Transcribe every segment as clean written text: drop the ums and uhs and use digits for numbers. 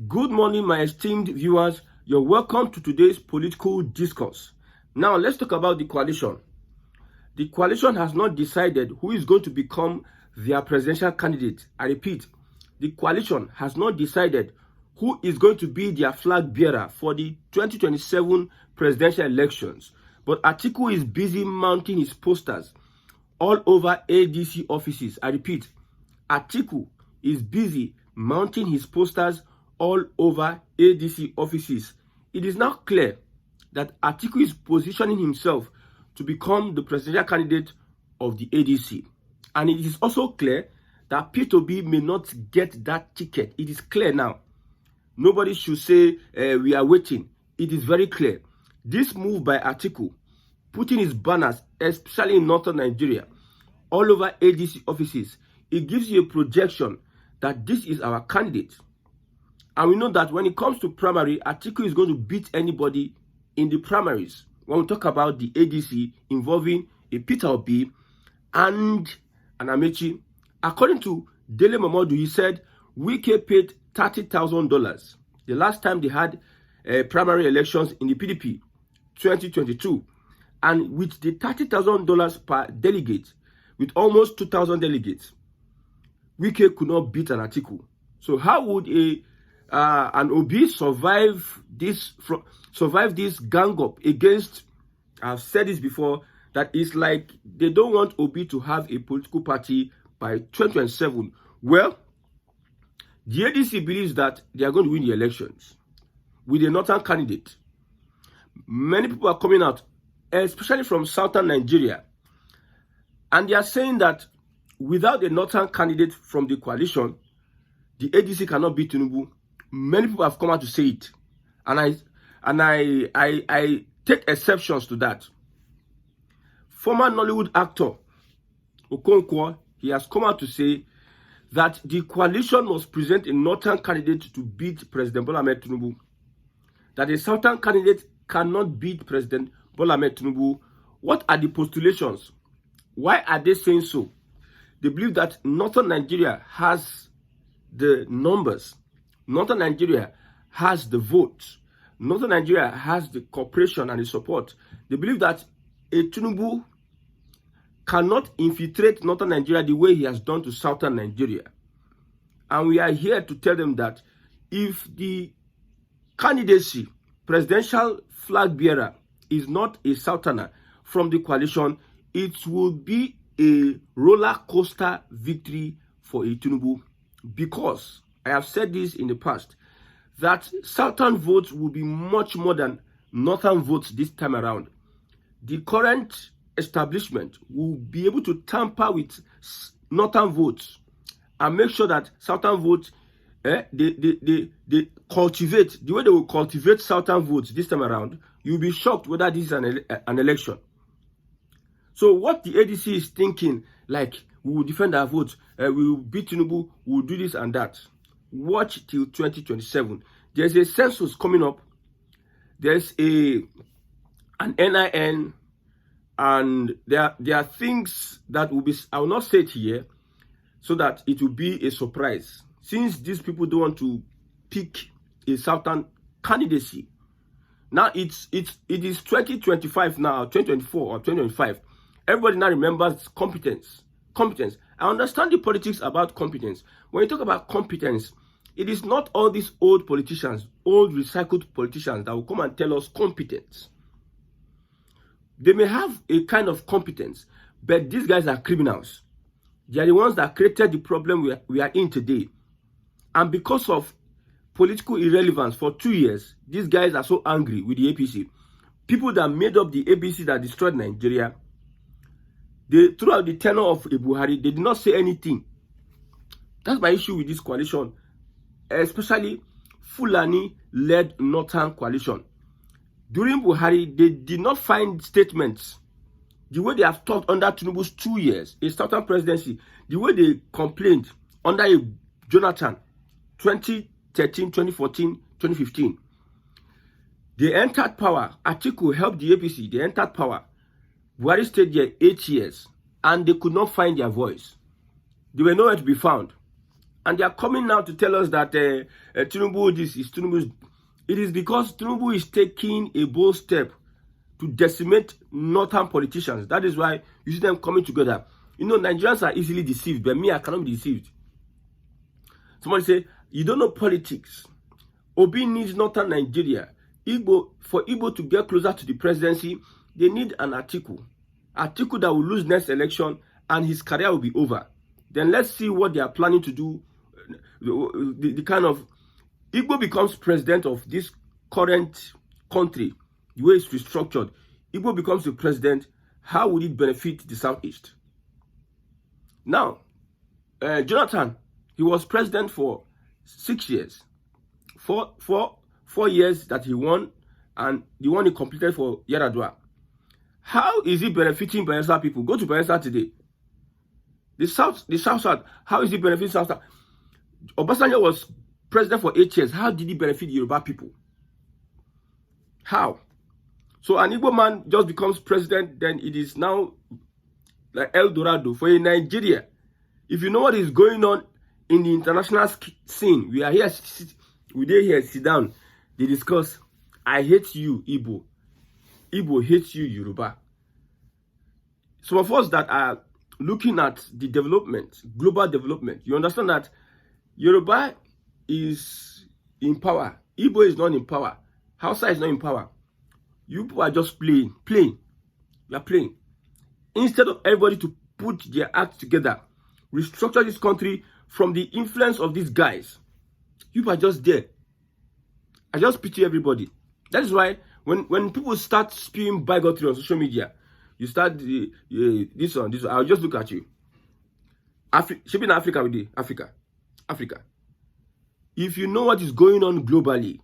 Good morning, my esteemed viewers. You're welcome to today's political discourse. Now, let's talk about the coalition. The coalition has not decided who is going to become their presidential candidate. I repeat, the coalition has not decided who is going to be their flag bearer for the 2027 presidential elections. But Atiku is busy mounting his posters all over ADC offices. I repeat, Atiku is busy mounting his posters all over ADC offices. It is now clear that Atiku is positioning himself to become the presidential candidate of the ADC. And it is also clear that P2B may not get that ticket. It is clear now. Nobody should say we are waiting. It is very clear. This move by Atiku, putting his banners, especially in northern Nigeria, all over ADC offices, it gives you a projection that this is our candidate. And we know that when it comes to primary, Atiku is going to beat anybody in the primaries. When we talk about the ADC involving a Peter Obi and an Amechi, according to Dele Momodu, he said Wike paid $30,000 the last time they had primary elections in the PDP, 2022. And with the $30,000 per delegate, with almost 2,000 delegates, Wike could not beat an Atiku. So how would an Obi survive this gang up against? I've said this before, that it's like they don't want Obi to have a political party by 2027. Well, the ADC believes that they are going to win the elections with a northern candidate. Many people are coming out, especially from southern Nigeria, and they are saying that without a northern candidate from the coalition, the ADC cannot beat Tinubu. Many people have come out to say it, and I take exceptions to that. Former Nollywood actor Okonkwo, he has come out to say that the coalition must present a northern candidate to beat President Bola Ahmed Tinubu. That a southern candidate cannot beat President Bola Ahmed Tinubu. What are the postulations? Why are they saying so? They believe that northern Nigeria has the numbers. Northern Nigeria has the votes. Northern Nigeria has the cooperation and the support. They believe that a Tinubu cannot infiltrate northern Nigeria the way he has done to southern Nigeria. And we are here to tell them that if the candidacy, presidential flag bearer, is not a southerner from the coalition, it will be a roller coaster victory for a Tinubu, because I have said this in the past, that southern votes will be much more than northern votes this time around. The current establishment will be able to tamper with northern votes and make sure that southern votes, they cultivate, the way they will cultivate southern votes this time around, you'll be shocked whether this is an election. So what the ADC is thinking, like, we will defend our votes, we will beat Tinubu, we will do this and that. Watch till 2027. There's a census coming up. There's an NIN, and there are things that will be, I will not say it here, so that it will be a surprise. Since these people don't want to pick a southern candidacy. Now it is 2025 now, 2024 or 2025. Everybody now remembers competence. Competence. I understand the politics about competence. When you talk about competence, it is not all these old politicians, old recycled politicians that will come and tell us competence. They may have a kind of competence, but these guys are criminals. They are the ones that created the problem we are in today. And because of political irrelevance for 2 years, these guys are so angry with the APC. People that made up the APC that destroyed Nigeria, throughout the tenure of Buhari, they did not say anything. That's my issue with this coalition, especially Fulani-led Northern Coalition. During Buhari, they did not find statements. The way they have talked under Tinubu's 2 years, a Southern presidency, the way they complained under Jonathan, 2013, 2014, 2015. They entered power. Atiku helped the APC. They entered power. Buhari stayed there 8 years, and they could not find their voice. They were nowhere to be found. And they are coming now to tell us that Tinubu, this is Tinubu's. It is because Tinubu is taking a bold step to decimate northern politicians. That is why you see them coming together. You know, Nigerians are easily deceived, but me, I cannot be deceived. Somebody say, you don't know politics. Obi needs northern Nigeria. For Igbo to get closer to the presidency, they need an Atiku. Atiku that will lose next election and his career will be over. Then let's see what they are planning to do. The kind of Igbo becomes president of this current country, the way it's restructured. Igbo becomes the president. How would it benefit the Southeast? Now, Jonathan, he was president for 6 years. Four years that he won, and the one he completed for Yaradua. How is it benefiting Bayelsa people? Go to Bayelsa today. The South, how is it benefiting South? Obasanjo was president for 8 years. How did he benefit Yoruba people? How? So an Igbo man just becomes president, then it is now like El Dorado for Nigeria. If you know what is going on in the international scene, we are here, sit down, they discuss, I hate you, Igbo. Igbo hates you, Yoruba. Some of us that are looking at the development, global development, you understand that Yoruba is in power. Igbo is not in power. Hausa is not in power. You people are just playing. You are playing. Instead of everybody to put their act together, restructure this country from the influence of these guys, you people are just there. I just pity everybody. That is why when people start spewing bigotry on social media, you start this one. I'll just look at you. Shipping Africa with Africa. If you know what is going on globally,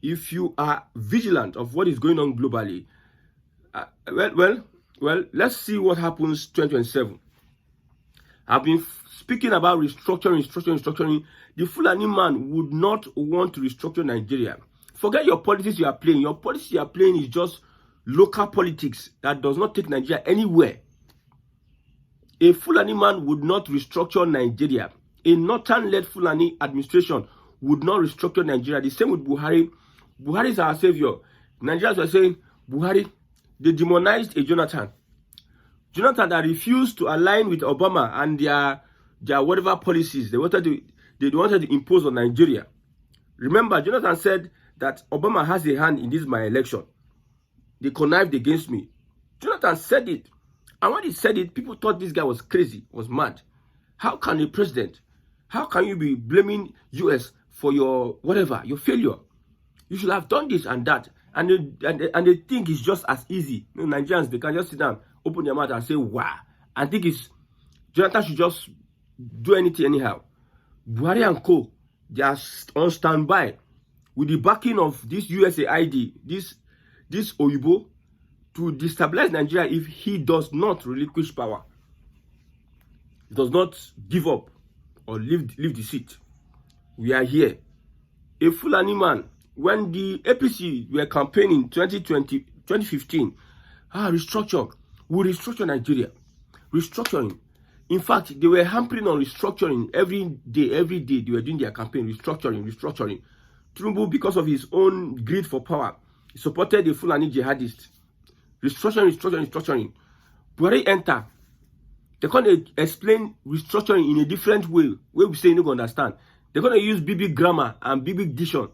if you are vigilant of what is going on globally, well, let's see what happens 2027. I've been speaking about restructuring. The Fulani man would not want to restructure Nigeria. Forget your politics you are playing. Your politics you are playing is just local politics that does not take Nigeria anywhere. A Fulani man would not restructure Nigeria. A northern-led Fulani administration would not restructure Nigeria. The same with Buhari. Buhari is our savior. Nigerians were saying, Buhari, they demonized a Jonathan. Jonathan that refused to align with Obama and their whatever policies they wanted to impose on Nigeria. Remember, Jonathan said that Obama has a hand in this my election. They connived against me. Jonathan said it. And when he said it, people thought this guy was crazy, was mad. How can a president, how can you be blaming US for your whatever, your failure? You should have done this and that. And they think it's just as easy. You know, Nigerians, they can just sit down, open their mouth and say, wow. And think it's, Jonathan should just do anything anyhow. Buhari and co, they are on standby with the backing of this USAID, this Oyibo, to destabilize Nigeria if he does not relinquish power. He does not give up or leave the seat. We are here. A Fulani man, when the APC were campaigning 2015, restructure. We restructure Nigeria. Restructuring. In fact, they were hampering on restructuring every day. They were doing their campaign, restructuring. Tinubu, because of his own greed for power, he supported the Fulani jihadists. Restructuring. Buhari enter. They're going to explain restructuring in a different way, where we say you don't understand. They're going to use BB grammar and BB diction.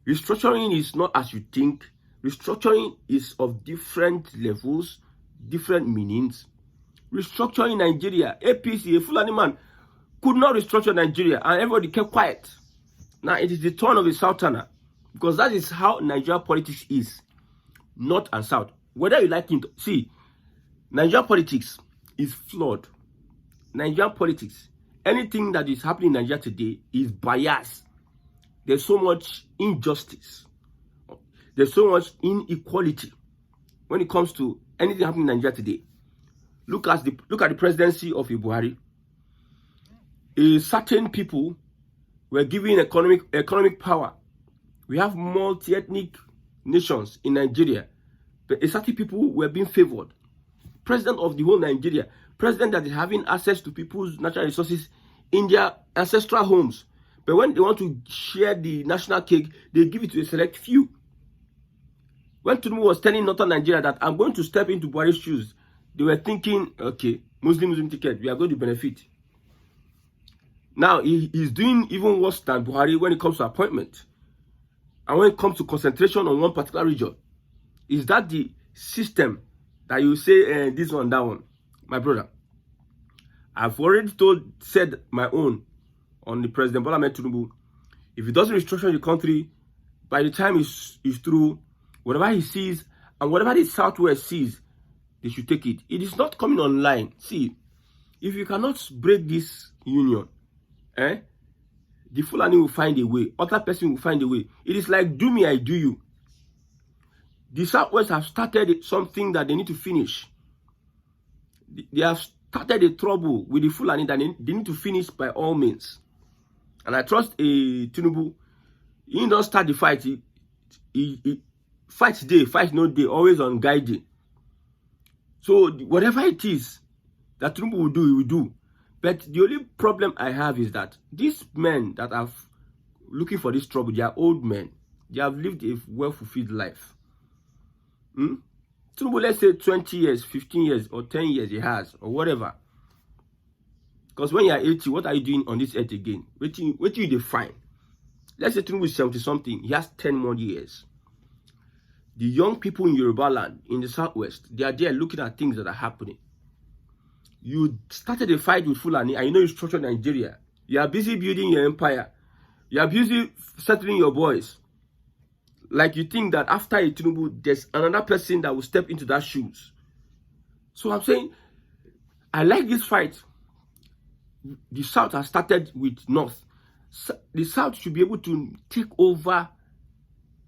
Restructuring is not as you think. Restructuring is of different levels, different meanings. Restructuring Nigeria, APC, a Fulani man, could not restructure Nigeria, and everybody kept quiet. Now it is the turn of a Southerner, because that is how Nigeria politics is, North and South. Whether you like it, see, Nigeria politics is flawed. Nigerian politics, anything that is happening in Nigeria today is biased. There's so much injustice. There's so much inequality when it comes to anything happening in Nigeria today. Look at the presidency of Buhari. Certain people were given economic power. We have multi-ethnic nations in Nigeria, but certain people were being favored. President of the whole Nigeria, president that is having access to people's natural resources in their ancestral homes. But when they want to share the national cake, they give it to a select few. When Tinubu was telling Northern Nigeria that I'm going to step into Buhari's shoes, they were thinking, okay, Muslim ticket, we are going to benefit. Now, he's doing even worse than Buhari when it comes to appointment. And when it comes to concentration on one particular region. Is that the system that you say, this one, that one? My brother, I've already said my own on the President Bola Ahmed Tinubu. If he doesn't restructure the country, by the time he's through, whatever he sees and whatever the Southwest sees, they should take it. It is not coming online. See, if you cannot break this union, the Fulani will find a way. Other person will find a way. It is like do me, I do you. The Southwest have started something that they need to finish. They have started a trouble with the Fulani that they need to finish by all means. And I trust Tinubu. He don't start the fight. He fight day, fight no day, always on guiding. So whatever it is that Tinubu will do, he will do. But the only problem I have is that these men that are looking for this trouble, they are old men. They have lived a well-fulfilled life. Tinubu, let's say 20 years, 15 years, or 10 years he has, or whatever. Because when you are 80, what are you doing on this earth again? What do you define? Let's say Tinubu is 70-something. He has 10 more years. The young people in Yoruba land, in the Southwest, they are there looking at things that are happening. You started a fight with Fulani, and you know you structured Nigeria. You are busy building your empire. You are busy settling your boys. Like you think that after a Tinubu, there's another person that will step into that shoes. So I'm saying, I like this fight. The South has started with North. The South should be able to take over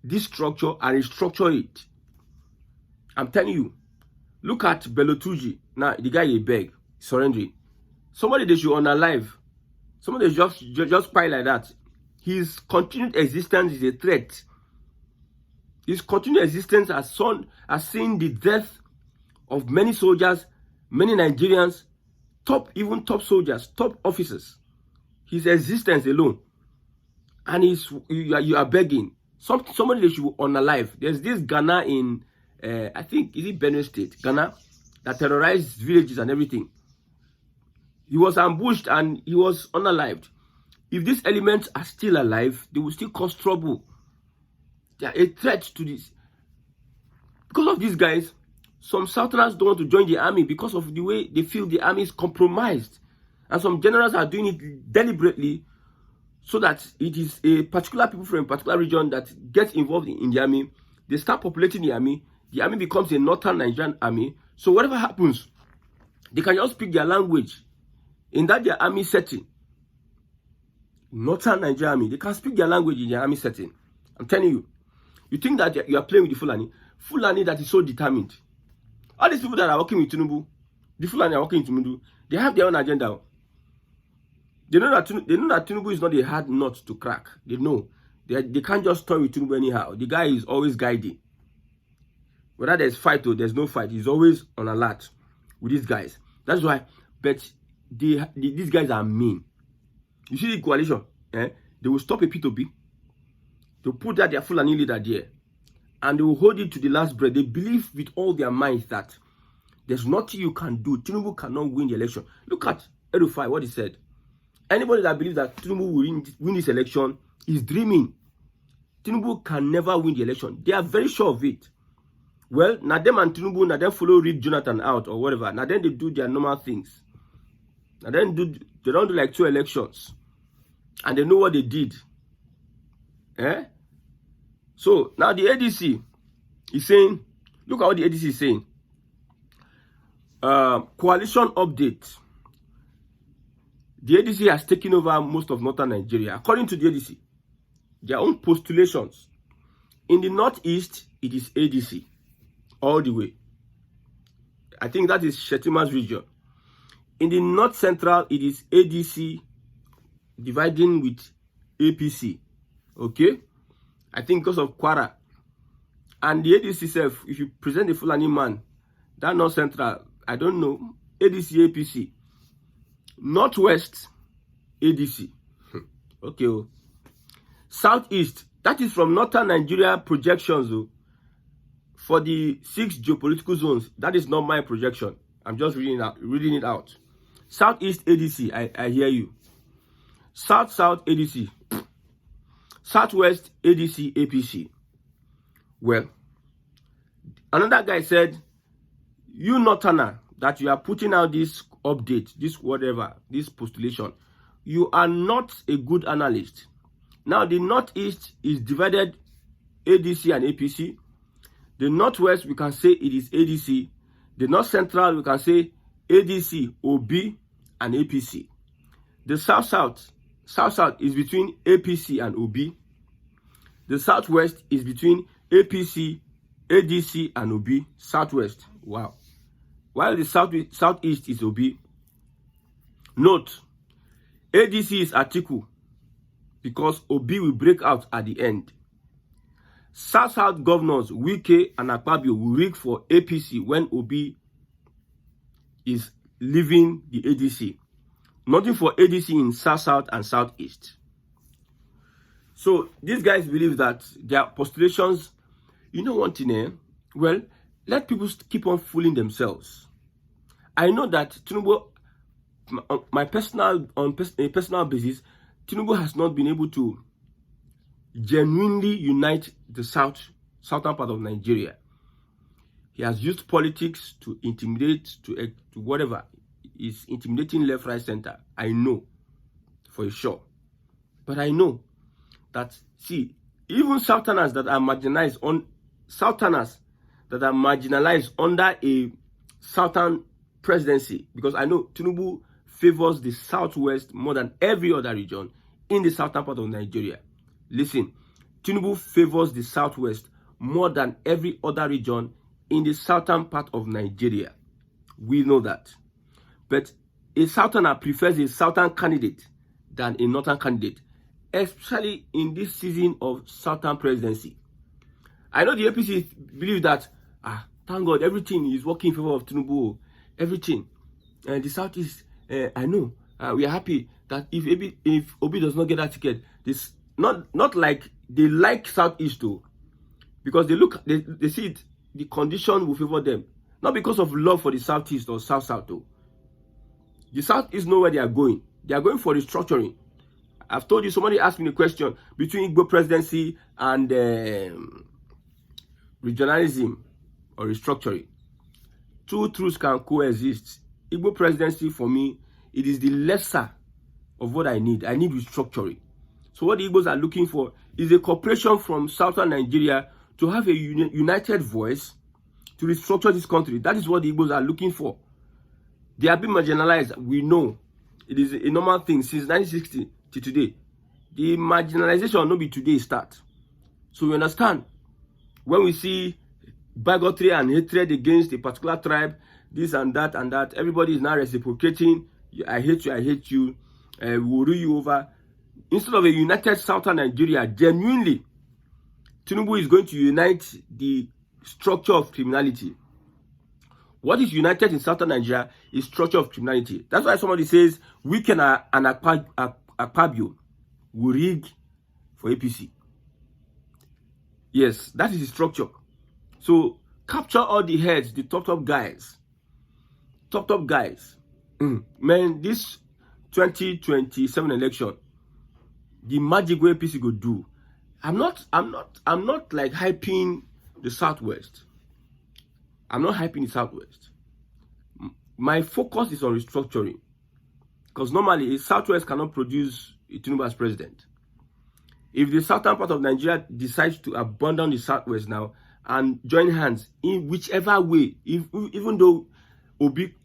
this structure and restructure it. I'm telling you, look at Belotuji. Now, the guy he beg, surrendering. Somebody they should unalive. Somebody just pile like that. His continued existence is a threat. His continued existence has seen the death of many soldiers, many Nigerians, even top soldiers, top officers. His existence alone. And you are begging. Somebody they should unalive. There's this Ghana in, I think, is it Benue State? Ghana, that terrorized villages and everything. He was ambushed and he was unalived. If these elements are still alive, they will still cause trouble. They are a threat to this. Because of these guys, some Southerners don't want to join the army because of the way they feel the army is compromised. And some generals are doing it deliberately so that it is a particular people from a particular region that gets involved in the army. They start populating the army becomes a northern Nigerian army. So whatever happens, they can just speak their language in that their army setting. Northern Nigerian army, they can speak their language in their army setting. I'm telling you. You think that you are playing with the Fulani that is so determined. All these people that are working with Tinubu, the Fulani are working with Tinubu, they have their own agenda. They know that Tinubu is not a hard nut to crack. They know. They can't just toy with Tinubu anyhow. The guy is always guiding. Whether there's fight or there's no fight, he's always on alert with these guys. That's why, but these guys are mean. You see the coalition, they will stop a P2P. They'll put that their Fulani leader there. And they will hold it to the last breath. They believe with all their minds that there's nothing you can do. Tinubu cannot win the election. Look at Erufai, what he said. Anybody that believes that Tinubu will win this election is dreaming. Tinubu can never win the election. They are very sure of it. Well, now them and Tinubu, now them follow Read Jonathan out or whatever. Now then they do their normal things. Now then they don't do like 2 elections. And they know what they did. So now the ADC is saying, look at what the ADC is saying. Coalition update. The ADC has taken over most of northern Nigeria. According to the ADC, their own postulations. In the northeast, it is ADC all the way. I think that is Shetima's region. In the north central, it is ADC dividing with APC. Okay? I think because of Kwara. And the ADC itself, if you present the Fulani man, that north central, I don't know, ADC, APC. Northwest, ADC. Okay. Oh. Southeast, that is from Northern Nigeria projections. Oh, for the 6 geopolitical zones. That is not my projection. I'm just reading it out. Southeast ADC, I hear you. South ADC. Southwest ADC APC. Well, another guy said, you Northerner, that you are putting out this update, this whatever, this postulation, you are not a good analyst. Now, the Northeast is divided ADC and APC. The Northwest, we can say it is ADC. The North Central, we can say ADC, OB, and APC. The South is between APC and OB. The Southwest is between APC, ADC, and OB. Southwest. Wow. While the Southeast is OB. Note, ADC is Atiku, because OB will break out at the end. South governors Wike and Akpabio will rig for APC when OB is leaving the ADC. Nothing for ADC in South and Southeast. So these guys believe that their postulations, you know one thing, eh? Well, let people keep on fooling themselves. I know that Tinubu, on a personal basis, Tinubu has not been able to genuinely unite the southern part of Nigeria. He has used politics to intimidate, to whatever. He's intimidating left, right, center. I know for sure. But I know that, see, even Southerners that are marginalized under a Southern presidency, because I know Tinubu favors the Southwest more than every other region in the southern part of Nigeria. Listen, Tinubu favors the Southwest more than every other region in the southern part of Nigeria. We know that. But a Southerner prefers a southern candidate than a northern candidate, especially in this season of southern presidency. I know the APC believe that, thank God, everything is working in favor of Tinubu. Everything. And the Southeast, I know, we are happy that if Obi does not get that ticket, this not like they like Southeast though, because they see it, the condition will favor them, not because of love for the Southeast or South though. The Southeast know where they are going. They are going for restructuring. I've told you, somebody asked me the question between Igbo presidency and regionalism or restructuring. Two truths can coexist. Igbo presidency, for me, it is the lesser of what I need. I need restructuring. So what the Igbos are looking for is a cooperation from southern Nigeria to have a united voice to restructure this country. That is what the Igbos are looking for. They have been marginalized. We know. It is a normal thing since 1960 to today. The marginalization will not be today start. So we understand. When we see bigotry and hatred against a particular tribe, this and that, everybody is now reciprocating. I hate you, we'll rule you over. Instead of a united southern Nigeria, genuinely, Tinubu is going to unite the structure of criminality. What is united in southern Nigeria is structure of criminality. That's why somebody says Wike and Akpabio will rig for APC. Yes, that is the structure. So capture all the heads, the top guys. Top guys. Man, this 2027 election, the magic way APC go do. I'm not like hyping the Southwest. I'm not hyping the Southwest. My focus is on restructuring. Because normally, a Southwest cannot produce a Tinubu as president. If the southern part of Nigeria decides to abandon the Southwest now and join hands in whichever way, even though Obi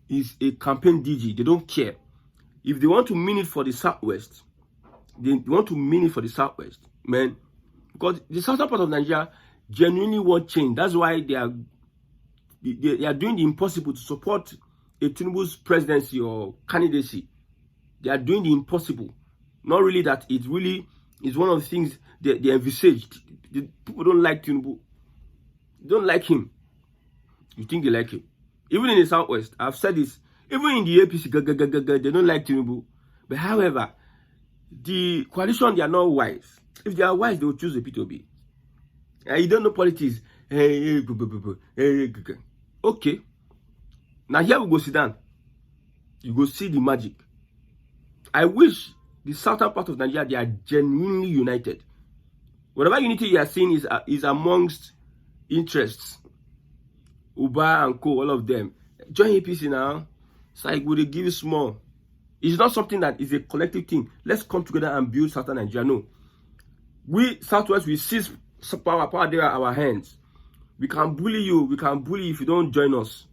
is a campaign DG, they don't care. If they want to mean it for the Southwest, man, because the southern part of Nigeria genuinely want change. That's why they are doing the impossible to support a Tinubu's presidency or candidacy. They are doing the impossible. Not really that it really is one of the things they envisaged. The people don't like Tinubu. They don't like him. You think they like him? Even in the Southwest, I've said this. Even in the APC, they don't like Tinubu. But however, the coalition, they are not wise. If they are wise, they will choose the P2B. You don't know politics. Okay. Now here we go sit down. You go see the magic. I wish the southern part of Nigeria, they are genuinely united. Whatever unity you are seeing is amongst interests. Uba and Co, all of them. Join APC now. It's like, would they give you small? It's not something that is a collective thing. Let's come together and build southern Nigeria. No. We, Southwest, we seize power there at our hands. We can bully you. We can bully if you don't join us.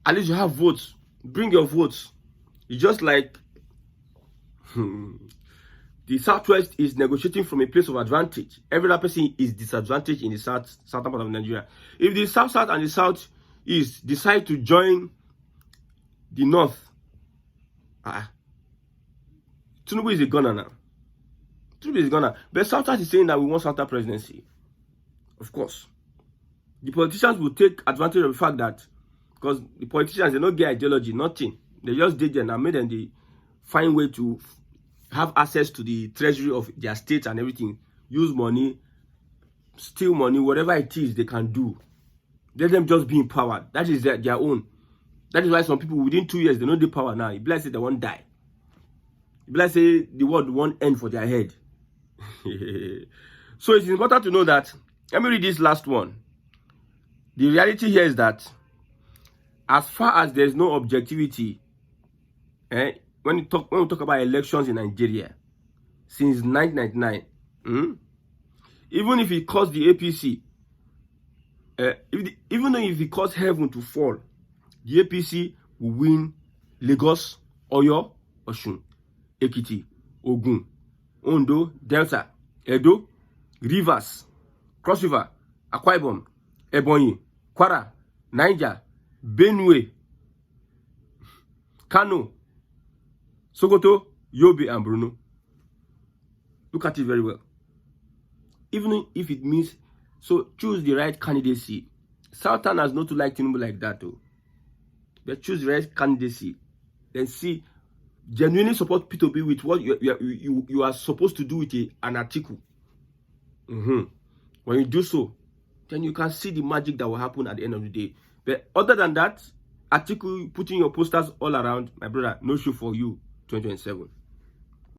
At least you have votes. Bring your votes. It's just like the Southwest is negotiating from a place of advantage. Every other person is disadvantaged in the southern part of Nigeria. If the South and the Southeast decide to join the North, Tinubu is a gunner now. Tinubu is a gunner. But Southwest is saying that we want Southern presidency. Of course. The politicians will take advantage of the fact that, because the politicians, they don't get ideology, nothing. They just did them and made them the find way to have access to the treasury of their state and everything. Use money, steal money, whatever it is they can do. Let them just be empowered. That is their own. That is why some people within 2 years, they know the power now. If like say they won't die. If like say the world won't end for their head. So it's important to know that. Let me read this last one. The reality here is that as far as there's no objectivity, when we talk about elections in Nigeria since 1999, even if it caused the APC, even if it caused heaven to fall, the APC will win Lagos, Oyo, Osun, Ekiti, Ogun, Ondo, Delta, Edo, Rivers, Cross River, Akwa Ibom, Ebonyi, Kwara, Niger, Benue, Kano, Sokoto, Yobe, and Bruno. Look at it very well. Even if it means, so choose the right candidacy. Southerners not to like Tinubu like that though. But choose the right candidacy. Then see, genuinely support P2B with what you are supposed to do with an Atiku. When you do so, then you can see the magic that will happen at the end of the day. But other than that, Atiku putting your posters all around, my brother, no show for you 2027.